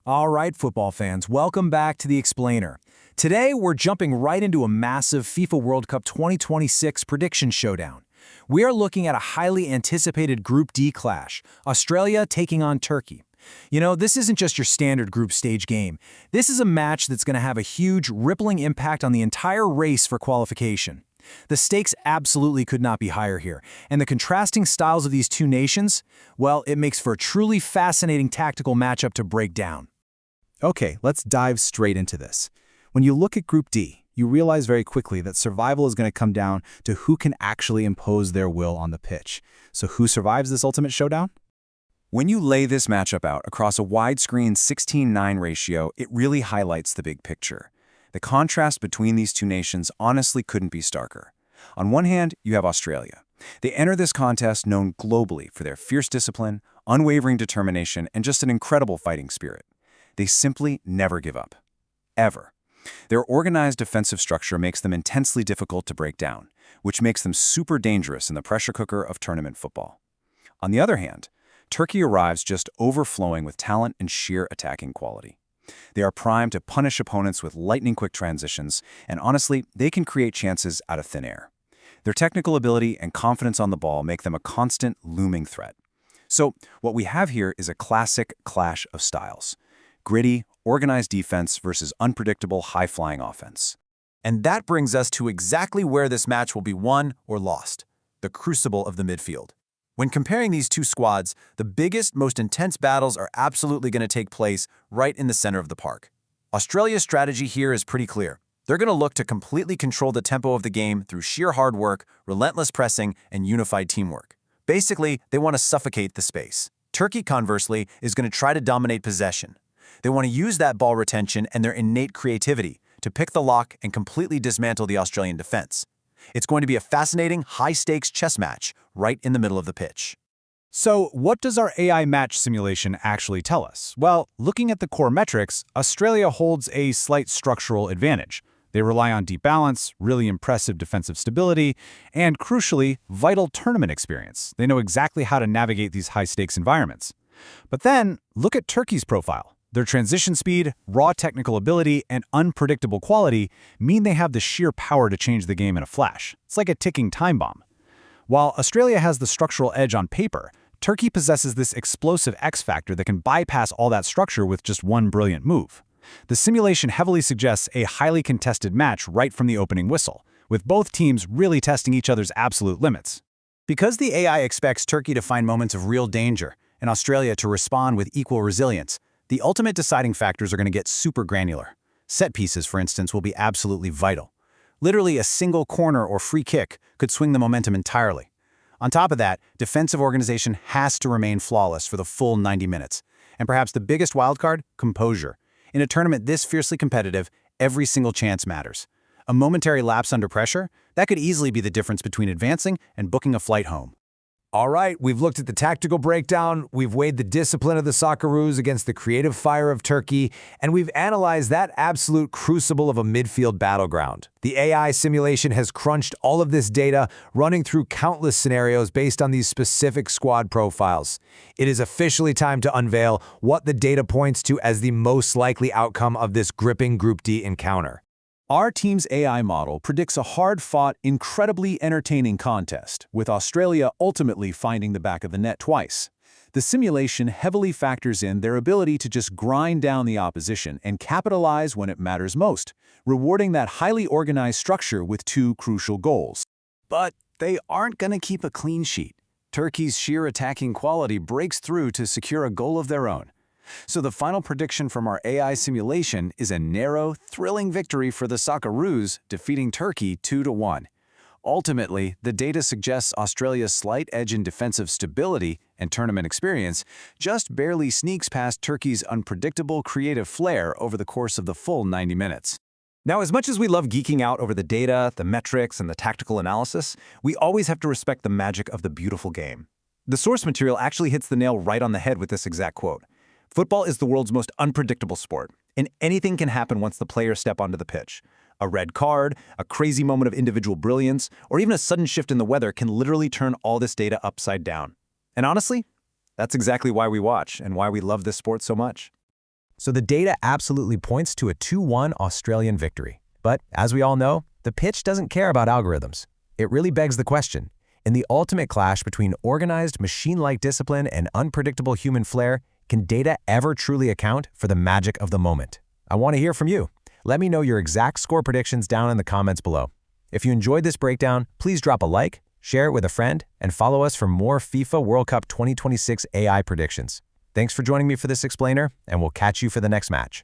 All right, football fans, welcome back to The Explainer. Today, we're jumping right into a massive FIFA World Cup 2026 prediction showdown. We are looking at a highly anticipated Group D clash, Australia taking on Turkey. This isn't just your standard group stage game. This is a match that's going to have a huge, rippling impact on the entire race for qualification. The stakes absolutely could not be higher here, and the contrasting styles of these two nations, well, it makes for a truly fascinating tactical matchup to break down. Okay, let's dive straight into this. When you look at Group D, you realize very quickly that survival is going to come down to who can actually impose their will on the pitch. So who survives this ultimate showdown? When you lay this matchup out across a widescreen 16:9 ratio, it really highlights the big picture. The contrast between these two nations honestly couldn't be starker. On one hand, you have Australia. They enter this contest known globally for their fierce discipline, unwavering determination, and just an incredible fighting spirit. They simply never give up. Ever. Their organized defensive structure makes them intensely difficult to break down, which makes them super dangerous in the pressure cooker of tournament football. On the other hand, Turkey arrives just overflowing with talent and sheer attacking quality. They are primed to punish opponents with lightning-quick transitions, and honestly, they can create chances out of thin air. Their technical ability and confidence on the ball make them a constant, looming threat. So, what we have here is a classic clash of styles. Gritty, organized defense versus unpredictable, high-flying offense. And that brings us to exactly where this match will be won or lost, the crucible of the midfield. When comparing these two squads, the biggest, most intense battles are absolutely going to take place right in the center of the park. Australia's strategy here is pretty clear. They're going to look to completely control the tempo of the game through sheer hard work, relentless pressing, and unified teamwork. Basically, they want to suffocate the space. Turkey, conversely, is going to try to dominate possession. They want to use that ball retention and their innate creativity to pick the lock and completely dismantle the Australian defense. It's going to be a fascinating, high-stakes chess match right in the middle of the pitch. So what does our AI match simulation actually tell us? Well, looking at the core metrics, Australia holds a slight structural advantage. They rely on deep balance, really impressive defensive stability, and crucially, vital tournament experience. They know exactly how to navigate these high-stakes environments. But then, look at Turkey's profile. Their transition speed, raw technical ability, and unpredictable quality mean they have the sheer power to change the game in a flash. It's like a ticking time bomb. While Australia has the structural edge on paper, Turkey possesses this explosive X factor that can bypass all that structure with just one brilliant move. The simulation heavily suggests a highly contested match right from the opening whistle, with both teams really testing each other's absolute limits. Because the AI expects Turkey to find moments of real danger and Australia to respond with equal resilience, the ultimate deciding factors are going to get super granular. Set pieces, for instance, will be absolutely vital. Literally a single corner or free kick could swing the momentum entirely. On top of that, defensive organization has to remain flawless for the full 90 minutes. And perhaps the biggest wildcard, composure. In a tournament this fiercely competitive, every single chance matters. A momentary lapse under pressure, that could easily be the difference between advancing and booking a flight home. All right, we've looked at the tactical breakdown, we've weighed the discipline of the Socceroos against the creative fire of Turkey, and we've analyzed that absolute crucible of a midfield battleground. The AI simulation has crunched all of this data, running through countless scenarios based on these specific squad profiles. It is officially time to unveil what the data points to as the most likely outcome of this gripping Group D encounter. Our team's AI model predicts a hard-fought, incredibly entertaining contest, with Australia ultimately finding the back of the net twice. The simulation heavily factors in their ability to just grind down the opposition and capitalize when it matters most, rewarding that highly organized structure with two crucial goals. But they aren't going to keep a clean sheet. Turkey's sheer attacking quality breaks through to secure a goal of their own. So the final prediction from our AI simulation is a narrow, thrilling victory for the Socceroos, defeating Turkey 2-1. Ultimately, the data suggests Australia's slight edge in defensive stability and tournament experience just barely sneaks past Turkey's unpredictable creative flair over the course of the full 90 minutes. Now, as much as we love geeking out over the data, the metrics, and the tactical analysis, we always have to respect the magic of the beautiful game. The source material actually hits the nail right on the head with this exact quote. Football is the world's most unpredictable sport, and anything can happen once the players step onto the pitch. A red card, a crazy moment of individual brilliance, or even a sudden shift in the weather can literally turn all this data upside down. And honestly, that's exactly why we watch and why we love this sport so much. So the data absolutely points to a 2-1 Australian victory. But as we all know, the pitch doesn't care about algorithms. It really begs the question, in the ultimate clash between organized machine-like discipline and unpredictable human flair, can data ever truly account for the magic of the moment? I want to hear from you. Let me know your exact score predictions down in the comments below. If you enjoyed this breakdown, please drop a like, share it with a friend, and follow us for more FIFA World Cup 2026 AI predictions. Thanks for joining me for this explainer, and we'll catch you for the next match.